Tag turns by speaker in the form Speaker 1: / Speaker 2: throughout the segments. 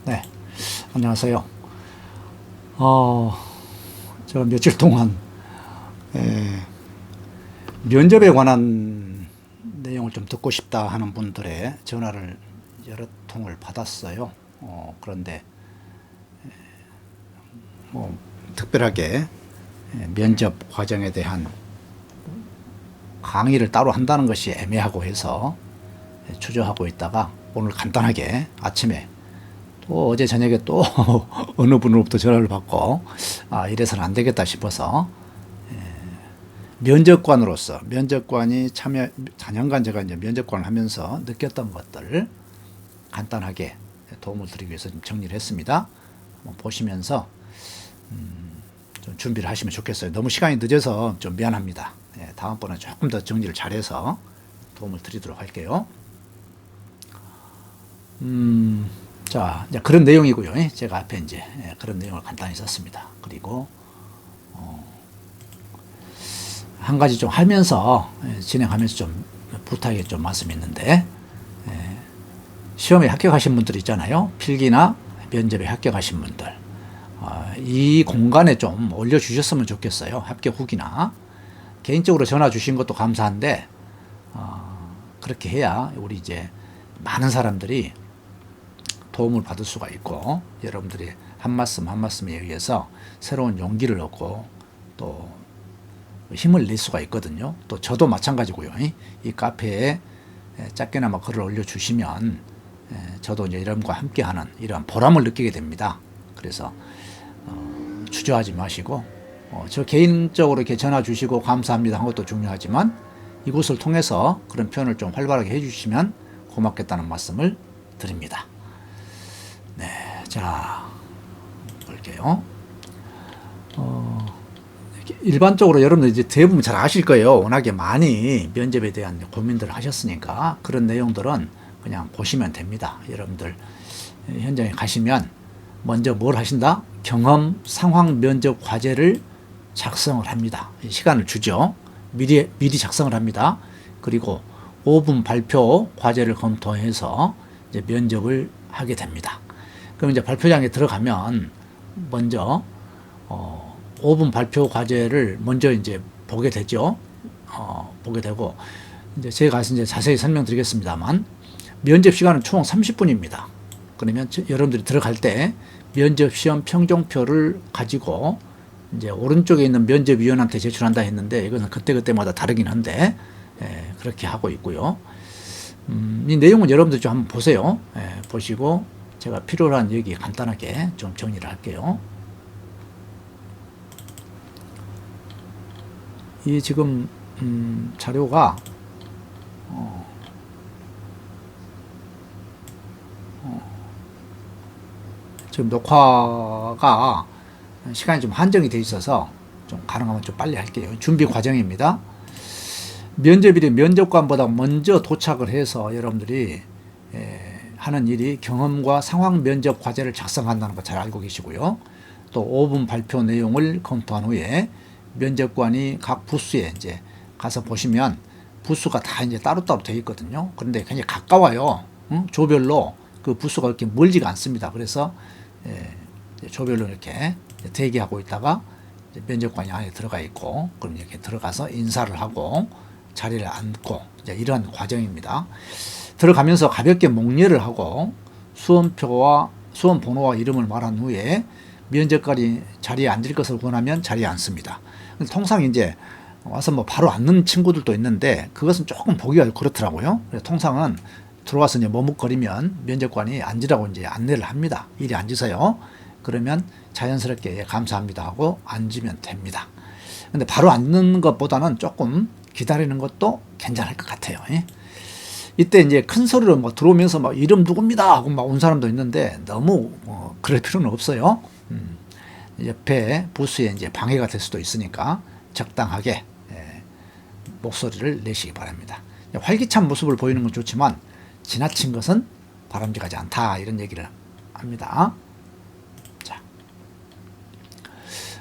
Speaker 1: 네, 안녕하세요. 어, 저 며칠 동안 에, 면접에 관한 내용을 좀 듣고 싶다 하는 분들의 전화를 여러 통을 받았어요. 그런데 뭐 특별하게 면접 과정에 대한 강의를 따로 한다는 것이 애매하고 해서 주저하고 있다가 오늘 간단하게 아침에 또 어제 저녁에 또 어느 분으로부터 전화를 받고 이래서는 안 되겠다 싶어서 면접관으로서 면접관이 참여 4년간 제가 이제 면접관을 하면서 느꼈던 것들을 간단하게 도움을 드리기 위해서 좀 정리를 했습니다. 한번 보시면서 좀 준비를 하시면 좋겠어요. 너무 시간이 늦어서 좀 미안합니다. 다음번에 조금 더 정리를 잘해서 도움을 드리도록 할게요. 자, 이제 그런 내용이고요. 제가 앞에 이제 그런 내용을 간단히 썼습니다. 그리고 한 가지 좀 하면서 진행하면서 좀 부탁이 좀 말씀이 있는데, 시험에 합격하신 분들 있잖아요. 필기나 면접에 합격하신 분들, 이 공간에 좀 올려주셨으면 좋겠어요. 합격 후기나 개인적으로 전화 주신 것도 감사한데 그렇게 해야 우리 이제 많은 사람들이 도움을 받을 수가 있고, 여러분들이 한 말씀 한 말씀에 의해서 새로운 용기를 얻고 또 힘을 낼 수가 있거든요. 또 저도 마찬가지고요. 이 카페에 작게나마 글을 올려주시면 저도 이제 여러분과 함께하는 이러한 보람을 느끼게 됩니다. 그래서 주저하지 마시고 저 개인적으로 이렇게 전화 주시고 감사합니다 한 것도 중요하지만 이곳을 통해서 그런 표현을 좀 활발하게 해주시면 고맙겠다는 말씀을 드립니다. 네, 자 볼게요. 일반적으로 여러분들 이제 대부분 잘 아실 거예요. 워낙에 많이 면접에 대한 고민들을 하셨으니까 그런 내용들은 그냥 보시면 됩니다. 여러분들 현장에 가시면 먼저 뭘 하신다? 경험 상황 면접 과제를 작성을 합니다. 시간을 주죠. 미리 작성을 합니다. 그리고 5분 발표 과제를 검토해서 이제 면접을 하게 됩니다. 그럼 이제 발표장에 들어가면 먼저 5분 발표 과제를 먼저 이제 보게 되죠. 보게 되고 이제 제가 가서 이제 자세히 설명드리겠습니다만 면접 시간은 총 30분입니다. 그러면 여러분들이 들어갈 때 면접 시험 평정표를 가지고 이제 오른쪽에 있는 면접위원한테 제출한다 했는데 이것은 그때그때마다 다르긴 한데 그렇게 하고 있고요. 이 내용은 여러분들 좀 한번 보세요. 보시고 제가 필요로 한 얘기 간단하게 좀 정리를 할게요. 이 지금 자료가 지금 녹화가 시간이 좀 한정이 돼 있어서 좀 가능하면 좀 빨리 할게요. 준비 과정입니다. 면접일이 면접관보다 먼저 도착을 해서 여러분들이 하는 일이 경험과 상황 면접 과제를 작성한다는 거 잘 알고 계시고요. 또 5분 발표 내용을 검토한 후에 면접관이 각 부스에 이제 가서 보시면 부스가 다 이제 따로따로 되어 있거든요. 그런데 굉장히 가까워요. 조별로 그 부스가 이렇게 멀지가 않습니다. 그래서 조별로 이렇게 대기하고 있다가 면접관이 안에 들어가 있고, 그럼 이렇게 들어가서 인사를 하고 자리를 앉고 이제 이러한 과정입니다. 들어가면서 가볍게 목례를 하고 수험표와 수험 번호와 이름을 말한 후에 면접관이 자리에 앉을 것을 원하면 자리에 앉습니다. 통상 이제 와서 뭐 바로 앉는 친구들도 있는데 그것은 조금 보기가 그렇더라고요. 그래서 통상은 들어와서 이제 머뭇거리면 면접관이 앉으라고 이제 안내를 합니다. 이리 앉으세요. 그러면 자연스럽게 감사합니다 하고 앉으면 됩니다. 근데 바로 앉는 것보다는 조금 기다리는 것도 괜찮을 것 같아요. 이때 이제 큰 소리로 막 들어오면서 막 이름 누굽니다 하고 막 온 사람도 있는데 너무 그럴 필요는 없어요. 옆에 부스에 이제 방해가 될 수도 있으니까 적당하게 목소리를 내시기 바랍니다. 활기찬 모습을 보이는 건 좋지만 지나친 것은 바람직하지 않다 이런 얘기를 합니다. 자,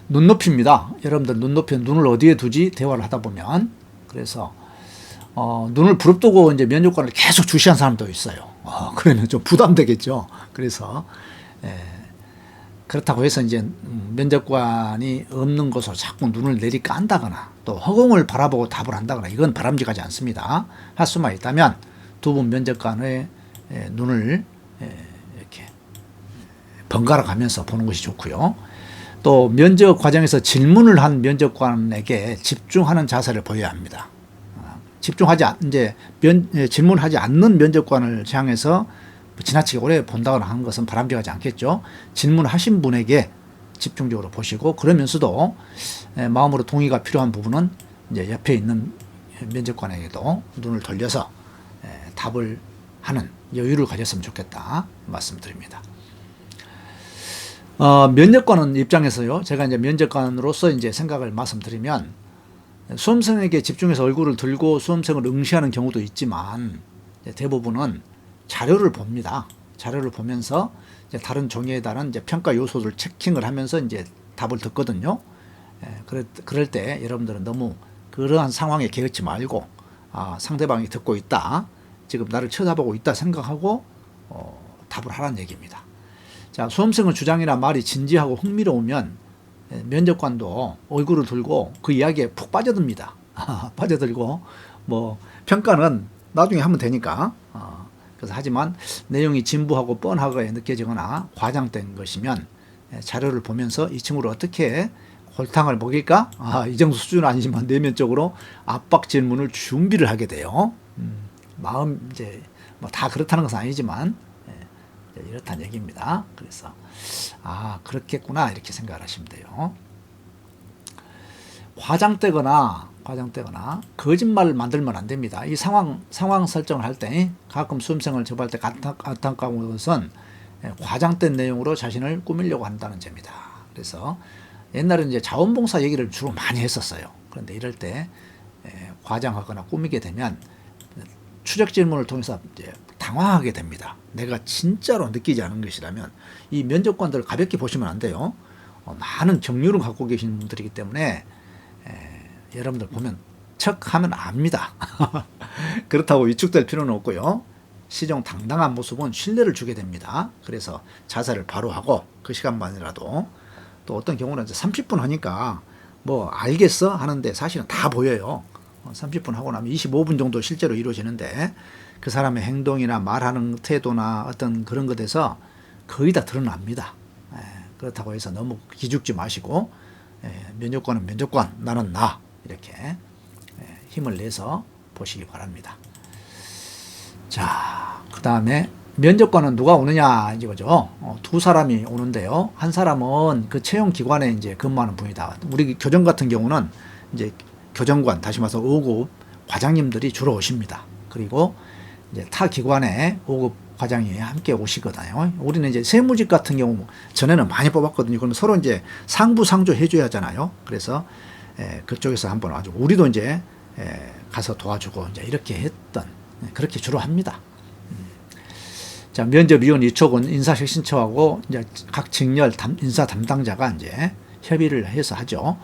Speaker 1: 눈높이입니다. 여러분들 눈높이 눈을 어디에 두지 대화를 하다 보면 그래서 눈을 부릅뜨고 이제 면접관을 계속 주시한 사람도 있어요. 그러면 좀 부담되겠죠. 그래서 그렇다고 해서 이제 면접관이 없는 곳으로 자꾸 눈을 내리깐다거나 또 허공을 바라보고 답을 한다거나 이건 바람직하지 않습니다. 할 수만 있다면 두 분 면접관의 눈을 이렇게 번갈아 가면서 보는 것이 좋고요. 또 면접 과정에서 질문을 한 면접관에게 집중하는 자세를 보여야 합니다. 질문하지 않는 면접관을 향해서 지나치게 오래 본다거나 하는 것은 바람직하지 않겠죠. 질문하신 분에게 집중적으로 보시고 그러면서도 마음으로 동의가 필요한 부분은 이제 옆에 있는 면접관에게도 눈을 돌려서 답을 하는 여유를 가졌으면 좋겠다 말씀드립니다. 면접관 입장에서요, 제가 이제 면접관으로서 이제 생각을 말씀드리면 수험생에게 집중해서 얼굴을 들고 수험생을 응시하는 경우도 있지만 대부분은 자료를 봅니다. 자료를 보면서 이제 다른 종이에 따른 이제 평가 요소들 체킹을 하면서 이제 답을 듣거든요. 그럴 때 여러분들은 너무 그러한 상황에 개의치 말고 상대방이 듣고 있다, 지금 나를 쳐다보고 있다 생각하고 답을 하라는 얘기입니다. 자, 수험생의 주장이나 말이 진지하고 흥미로우면 면접관도 얼굴을 들고 그 이야기에 푹 빠져듭니다. 빠져들고 뭐 평가는 나중에 하면 되니까. 그래서 하지만 내용이 진부하고 뻔하게 느껴지거나 과장된 것이면 자료를 보면서 이 친구를 어떻게 골탕을 먹일까? 이 정도 수준은 아니지만 내면적으로 압박 질문을 준비를 하게 돼요. 마음 이제 뭐 다 그렇다는 것은 아니지만 이렇다는 얘기입니다. 그래서 그렇겠구나 이렇게 생각을 하시면 돼요. 과장되거나 거짓말을 만들면 안 됩니다. 이 상황 설정을 할 때 가끔 수험생을 접할 때 안타까운 것은 과장된 내용으로 자신을 꾸미려고 한다는 점입니다. 그래서 옛날에는 이제 자원봉사 얘기를 주로 많이 했었어요. 그런데 이럴 때 과장하거나 꾸미게 되면 추적 질문을 통해서 이제 당황하게 됩니다. 내가 진짜로 느끼지 않은 것이라면 이 면접관들을 가볍게 보시면 안 돼요. 많은 경륜을 갖고 계신 분들이기 때문에 여러분들 보면 척하면 압니다. 그렇다고 위축될 필요는 없고요. 시정당당한 모습은 신뢰를 주게 됩니다. 그래서 자세를 바로 하고 그 시간만이라도, 또 어떤 경우는 이제 30분 하니까 뭐 알겠어 하는데 사실은 다 보여요. 30분 하고 나면 25분 정도 실제로 이루어지는데 그 사람의 행동이나 말하는 태도나 어떤 그런 것에서 거의 다 드러납니다. 그렇다고 해서 너무 기죽지 마시고 면접관은 면접관, 나는 나, 이렇게 힘을 내서 보시기 바랍니다. 자, 그 다음에 면접관은 누가 오느냐 이거죠. 두 사람이 오는데요. 한 사람은 그 채용기관에 이제 근무하는 분이다. 우리 교정 같은 경우는 이제 교정관, 다시 말해서 5급 과장님들이 주로 오십니다. 그리고 이제 타 기관의 5급 과장이 함께 오시거든요. 우리는 이제 세무직 같은 경우 전에는 많이 뽑았거든요. 그러면 서로 이제 상부상조 해줘야 하잖아요. 그래서 그쪽에서 한번 와주고 우리도 이제 가서 도와주고 이제 이렇게 했던, 그렇게 주로 합니다. 자, 면접위원 이쪽은 인사혁신처하고 이제 각 직렬 인사 담당자가 이제 협의를 해서 하죠.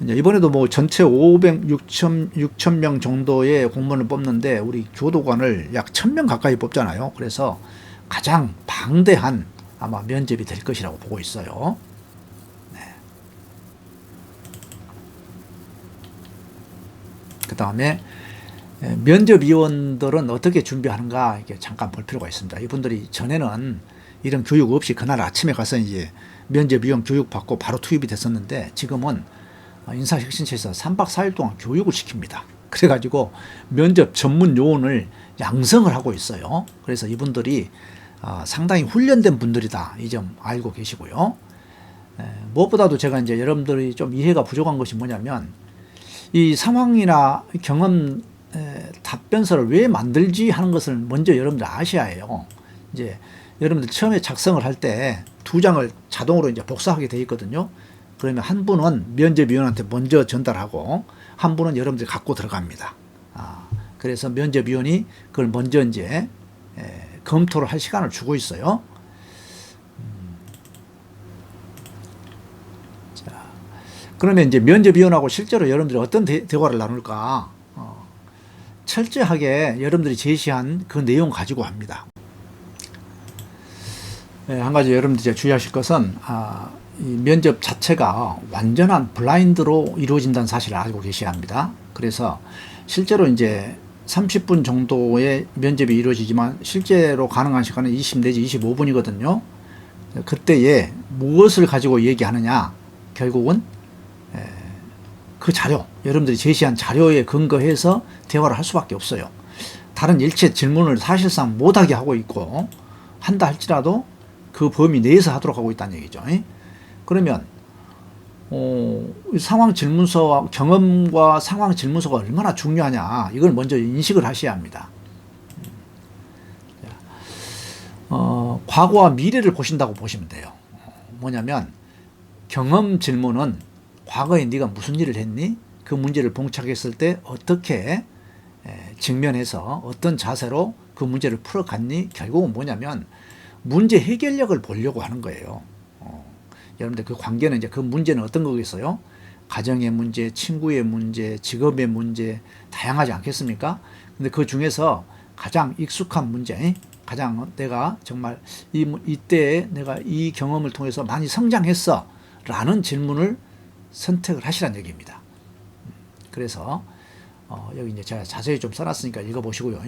Speaker 1: 이제 이번에도 뭐 전체 6천 명 정도의 공무원을 뽑는데 우리 교도관을 약 1,000명 가까이 뽑잖아요. 그래서 가장 방대한 아마 면접이 될 것이라고 보고 있어요. 그 다음에 면접위원들은 어떻게 준비하는가 이게 잠깐 볼 필요가 있습니다. 이분들이 전에는 이런 교육 없이 그날 아침에 가서 이제 면접위원 교육 받고 바로 투입이 됐었는데 지금은 인사혁신처에서 3박 4일 동안 교육을 시킵니다. 그래가지고 면접 전문 요원을 양성을 하고 있어요. 그래서 이분들이 상당히 훈련된 분들이다. 이 점 알고 계시고요. 무엇보다도 제가 이제 여러분들이 좀 이해가 부족한 것이 뭐냐면 이 상황이나 경험 답변서를 왜 만들지 하는 것을 먼저 여러분들 아셔야 해요. 이제 여러분들 처음에 작성을 할 때 2장을 자동으로 이제 복사하게 되어 있거든요. 그러면 한 분은 면접위원한테 먼저 전달하고 한 분은 여러분들이 갖고 들어갑니다. 그래서 면접위원이 그걸 먼저 이제 검토를 할 시간을 주고 있어요. 자, 그러면 이제 면접위원하고 실제로 여러분들이 어떤 대화를 나눌까? 철저하게 여러분들이 제시한 그 내용 가지고 합니다. 한 가지 여러분들이 주의하실 것은 이 면접 자체가 완전한 블라인드로 이루어진다는 사실을 알고 계셔야 합니다. 그래서 실제로 이제 30분 정도의 면접이 이루어지지만 실제로 가능한 시간은 20 내지 25분이거든요. 그때에 무엇을 가지고 얘기하느냐, 결국은 그 자료, 여러분들이 제시한 자료에 근거해서 대화를 할 수밖에 없어요. 다른 일체 질문을 사실상 못하게 하고 있고, 한다 할지라도 그 범위 내에서 하도록 하고 있다는 얘기죠. 그러면 상황 질문서와 경험과 상황 질문서가 얼마나 중요하냐, 이걸 먼저 인식을 하셔야 합니다. 과거와 미래를 보신다고 보시면 돼요. 뭐냐면 경험 질문은 과거에 네가 무슨 일을 했니? 그 문제를 봉착했을 때 어떻게 직면해서 어떤 자세로 그 문제를 풀어갔니? 결국은 뭐냐면 문제 해결력을 보려고 하는 거예요. 여러분들 그 관계는 이제 그 문제는 어떤 거겠어요? 가정의 문제, 친구의 문제, 직업의 문제, 다양하지 않겠습니까? 근데 그 중에서 가장 익숙한 문제, 가장 내가 정말 이때 내가 이 경험을 통해서 많이 성장했어 라는 질문을 선택을 하시라는 얘기입니다. 그래서 여기 이제 제가 자세히 좀 써놨으니까 읽어보시고요.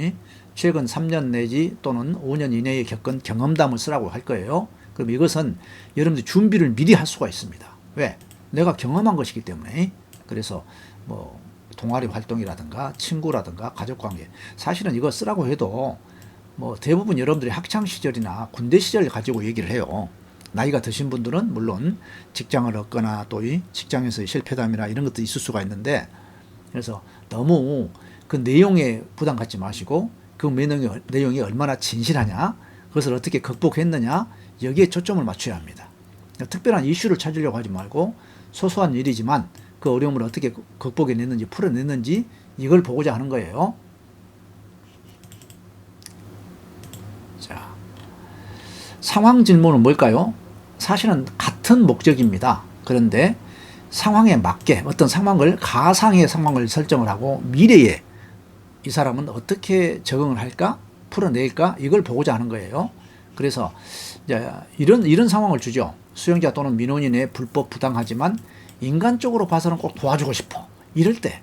Speaker 1: 최근 3년 내지 또는 5년 이내에 겪은 경험담을 쓰라고 할 거예요. 그럼 이것은 여러분들 준비를 미리 할 수가 있습니다. 왜? 내가 경험한 것이기 때문에. 그래서 뭐 동아리 활동이라든가 친구라든가 가족관계, 사실은 이거 쓰라고 해도 뭐 대부분 여러분들이 학창 시절이나 군대 시절 가지고 얘기를 해요. 나이가 드신 분들은 물론 직장을 얻거나 또 이 직장에서의 실패담이나 이런 것도 있을 수가 있는데, 그래서 너무 그 내용에 부담 갖지 마시고 그 내용이 얼마나 진실하냐, 그것을 어떻게 극복했느냐, 여기에 초점을 맞춰야 합니다. 특별한 이슈를 찾으려고 하지 말고 소소한 일이지만 그 어려움을 어떻게 극복해냈는지 풀어냈는지 이걸 보고자 하는 거예요. 자, 상황 질문은 뭘까요? 사실은 같은 목적입니다. 그런데 상황에 맞게 어떤 상황을, 가상의 상황을 설정을 하고 미래에 이 사람은 어떻게 적응을 할까, 풀어낼까, 이걸 보고자 하는 거예요. 그래서 이제 이런 상황을 주죠. 수용자 또는 민원인의 불법 부당하지만 인간적으로 봐서는 꼭 도와주고 싶어. 이럴 때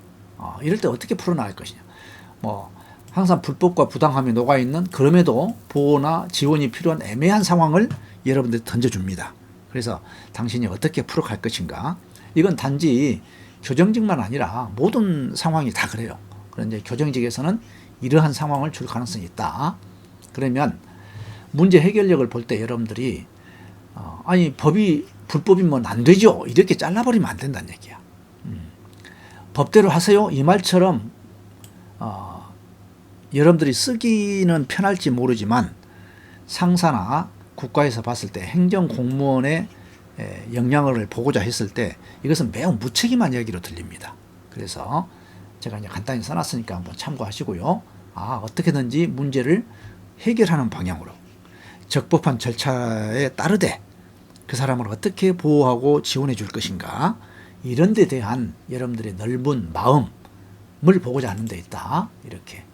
Speaker 1: 어떻게 풀어나갈 것이냐. 뭐 항상 불법과 부당함이 녹아있는, 그럼에도 보호나 지원이 필요한 애매한 상황을 여러분들이 던져줍니다. 그래서 당신이 어떻게 풀어갈 것인가. 이건 단지 교정직만 아니라 모든 상황이 다 그래요. 그런데 교정직에서는 이러한 상황을 줄 가능성이 있다. 그러면 문제 해결력을 볼 때 여러분들이 아니 불법이면 안 되죠, 이렇게 잘라버리면 안 된다는 얘기야. 법대로 하세요, 이 말처럼 여러분들이 쓰기는 편할지 모르지만 상사나 국가에서 봤을 때 행정 공무원의 역량을 보고자 했을 때 이것은 매우 무책임한 얘기로 들립니다. 그래서 제가 이제 간단히 써놨으니까 한번 참고하시고요. 어떻게든지 문제를 해결하는 방향으로 적법한 절차에 따르되 그 사람을 어떻게 보호하고 지원해 줄 것인가, 이런 데 대한 여러분들의 넓은 마음을 보고자 하는 데 있다, 이렇게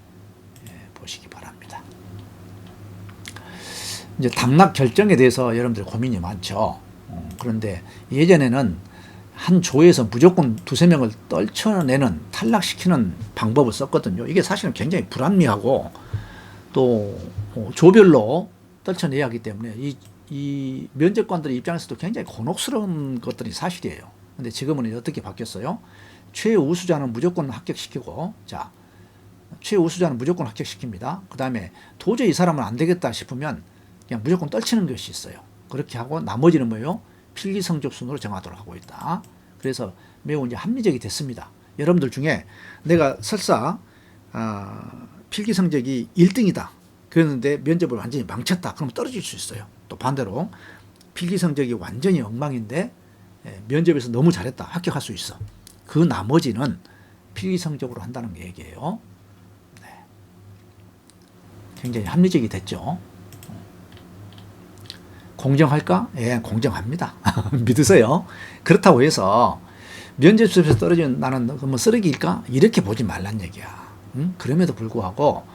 Speaker 1: 보시기 바랍니다. 이제 당락 결정에 대해서 여러분들 고민이 많죠. 그런데 예전에는 한 조에서 무조건 두세 명을 떨쳐내는, 탈락시키는 방법을 썼거든요. 이게 사실은 굉장히 불합리하고 또 조별로 떨쳐내야 하기 때문에 이 면접관들의 입장에서도 굉장히 곤혹스러운 것들이 사실이에요. 근데 지금은 어떻게 바뀌었어요? 최우수자는 무조건 합격시키고, 자, 최우수자는 무조건 합격시킵니다. 그 다음에 도저히 이 사람은 안 되겠다 싶으면 그냥 무조건 떨치는 것이 있어요. 그렇게 하고 나머지는 뭐예요? 필기 성적 순으로 정하도록 하고 있다. 그래서 매우 이제 합리적이 됐습니다. 여러분들 중에 내가 설사 필기 성적이 1등이다. 그랬는데 면접을 완전히 망쳤다. 그럼 떨어질 수 있어요. 또 반대로 필기 성적이 완전히 엉망인데 면접에서 너무 잘했다. 합격할 수 있어. 그 나머지는 필기 성적으로 한다는 얘기예요. 네. 굉장히 합리적이 됐죠. 공정할까? 예, 공정합니다. 믿으세요. 그렇다고 해서 면접 수업에서 떨어진 나는 뭐 쓰레기일까? 이렇게 보지 말란 얘기야. 그럼에도 불구하고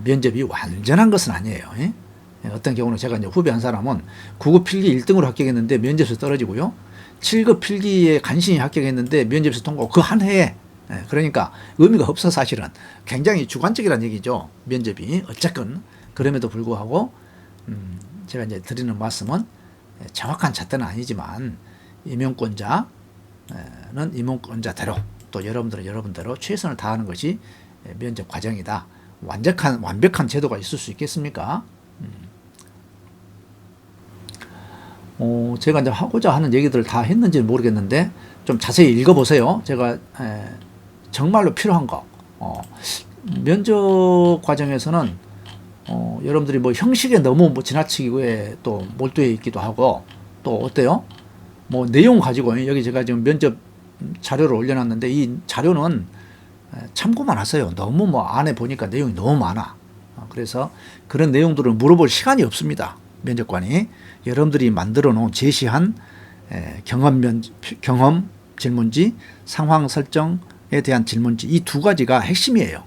Speaker 1: 면접이 완전한 것은 아니에요. 어떤 경우는 제가 이제 후배 한 사람은 9급 필기 1등으로 합격했는데 면접에서 떨어지고요. 7급 필기에 간신히 합격했는데 면접에서 통과하고 그 한 해에. 그러니까 의미가 없어 사실은. 굉장히 주관적이라는 얘기죠. 면접이. 어쨌건 그럼에도 불구하고 제가 이제 드리는 말씀은 정확한 잣대는 아니지만 임용권자는 임용권자대로 또 여러분들은 여러분대로 최선을 다하는 것이 면접 과정이다. 완벽한 제도가 있을 수 있겠습니까? 제가 이제 하고자 하는 얘기들을 다 했는지는 모르겠는데 좀 자세히 읽어보세요. 제가 정말로 필요한 거. 면접 과정에서는 여러분들이 뭐 형식에 너무 뭐 지나치게 또 몰두해 있기도 하고 또 어때요? 뭐 내용 가지고 여기 제가 지금 면접 자료를 올려놨는데 이 자료는 참고만 하세요. 너무 뭐 안에 보니까 내용이 너무 많아. 그래서 그런 내용들을 물어볼 시간이 없습니다. 면접관이 여러분들이 만들어 놓은 제시한 경험 질문지, 상황 설정에 대한 질문지 이 두 가지가 핵심이에요.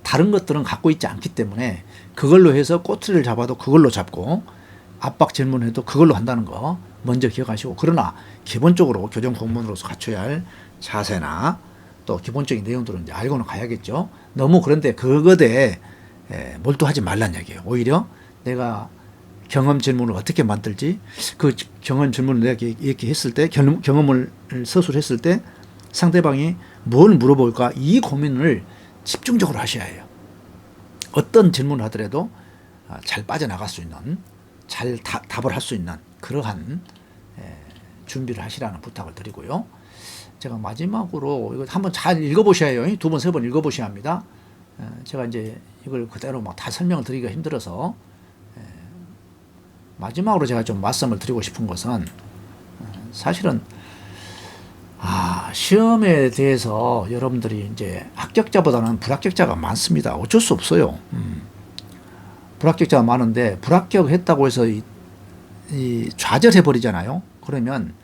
Speaker 1: 다른 것들은 갖고 있지 않기 때문에 그걸로 해서 꼬투리를 잡아도 그걸로 잡고 압박 질문해도 그걸로 한다는 거 먼저 기억하시고 그러나 기본적으로 교정 공무원으로서 갖춰야 할 자세나 또 기본적인 내용들은 이제 알고는 가야겠죠. 너무 그런데 그거에 몰두하지 말란 얘기예요. 오히려 내가 경험 질문을 어떻게 만들지 그 경험 질문을 내가 이렇게 했을 때 경험을 서술했을 때 상대방이 뭘 물어볼까 이 고민을 집중적으로 하셔야 해요. 어떤 질문을 하더라도 잘 빠져나갈 수 있는 잘 답을 할 수 있는 그러한 준비를 하시라는 부탁을 드리고요. 제가 마지막으로 이거 한번 잘 읽어보셔야 해요. 2번, 3번 읽어보셔야 합니다. 제가 이제 이걸 그대로 막 다 설명을 드리기가 힘들어서 마지막으로 제가 좀 말씀을 드리고 싶은 것은 사실은 시험에 대해서 여러분들이 이제 합격자보다는 불합격자가 많습니다. 어쩔 수 없어요. 불합격자가 많은데 불합격했다고 해서 이 좌절해 버리잖아요. 그러면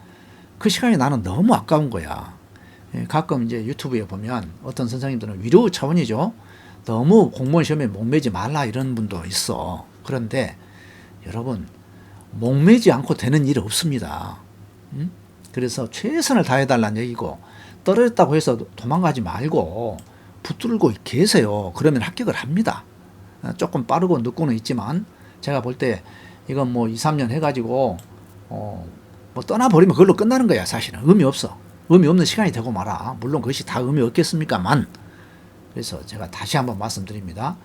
Speaker 1: 그 시간이 나는 너무 아까운 거야. 가끔 이제 유튜브에 보면 어떤 선생님들은 위로 차원이죠. 너무 공무원 시험에 목매지 말라 이런 분도 있어. 그런데 여러분 목매지 않고 되는 일 없습니다. 그래서 최선을 다해달라는 얘기고 떨어졌다고 해서 도망가지 말고 붙들고 계세요. 그러면 합격을 합니다. 조금 빠르고 늦고는 있지만 제가 볼 때 이건 뭐 2, 3년 해가지고 뭐 떠나버리면 그걸로 끝나는 거야. 사실은 의미 없어. 의미 없는 시간이 되고 말아. 물론 그것이 다 의미 없겠습니까만 그래서 제가 다시 한번 말씀드립니다.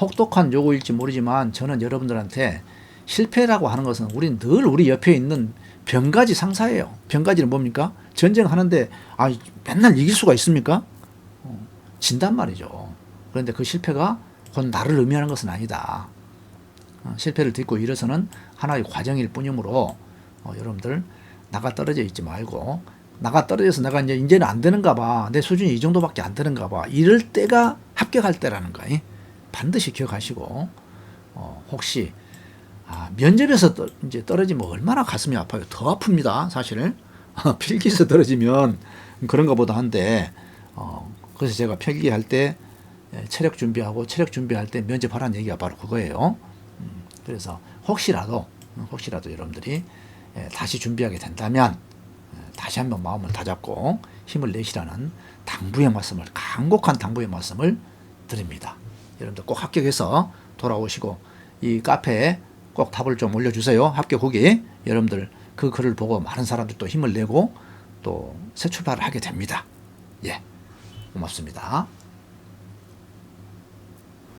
Speaker 1: 혹독한 요구일지 모르지만 저는 여러분들한테 실패라고 하는 것은 우린 늘 우리 옆에 있는 병가지 상사예요. 병가지는 뭡니까? 전쟁하는데 맨날 이길 수가 있습니까? 진단 말이죠. 그런데 그 실패가 곧 나를 의미하는 것은 아니다. 실패를 딛고 일어서는 하나의 과정일 뿐이므로 여러분들 나가 떨어져 있지 말고 나가 떨어져서 내가 이제는 안 되는가 봐. 내 수준이 이 정도밖에 안 되는가 봐. 이럴 때가 합격할 때라는 거 반드시 기억하시고 혹시 면접에서 이제 떨어지면 얼마나 가슴이 아파요. 더 아픕니다. 사실 필기에서 떨어지면 그런가 보다 한데 그래서 제가 필기할 때 체력 준비하고 체력 준비할 때 면접하라는 얘기가 바로 그거예요. 그래서 혹시라도 여러분들이 다시 준비하게 된다면 다시 한번 마음을 다잡고 힘을 내시라는 당부의 말씀을 간곡한 당부의 말씀을 드립니다. 여러분들 꼭 합격해서 돌아오시고 이 카페에 꼭 답을 좀 올려주세요. 합격 후기 여러분들 그 글을 보고 많은 사람들 또 힘을 내고 또 새 출발을 하게 됩니다. 예, 고맙습니다.